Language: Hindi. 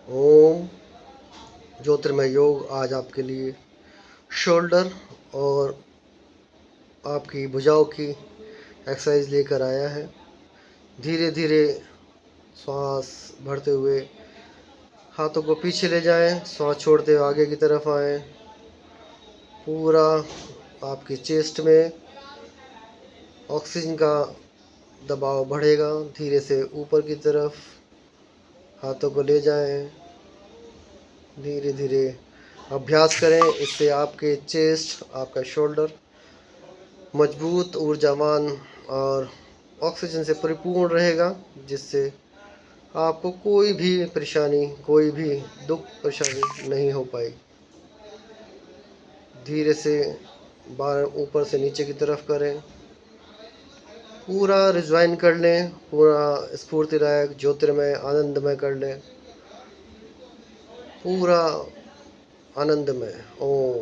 ओम ज्योतिर्मय योग आज आपके लिए शोल्डर और आपकी भुजाओं की एक्सरसाइज लेकर आया है। धीरे धीरे श्वास भरते हुए हाथों को पीछे ले जाएं, श्वास छोड़ते हुए आगे की तरफ आएं। पूरा आपकी चेस्ट में ऑक्सीजन का दबाव बढ़ेगा। धीरे से ऊपर की तरफ हाथों को ले जाएं। धीरे धीरे अभ्यास करें, इससे आपके चेस्ट, आपका शोल्डर मजबूत, ऊर्जावान और ऑक्सीजन से परिपूर्ण रहेगा, जिससे आपको कोई भी परेशानी, कोई भी दुख परेशानी नहीं हो पाएगी। धीरे से बार ऊपर से नीचे की तरफ करें। पूरा रिजवाइन कर लें, पूरा स्फूर्तिदायक ज्योतिर्मय आनंदमय कर लें, पूरा आनंदमय। ओम।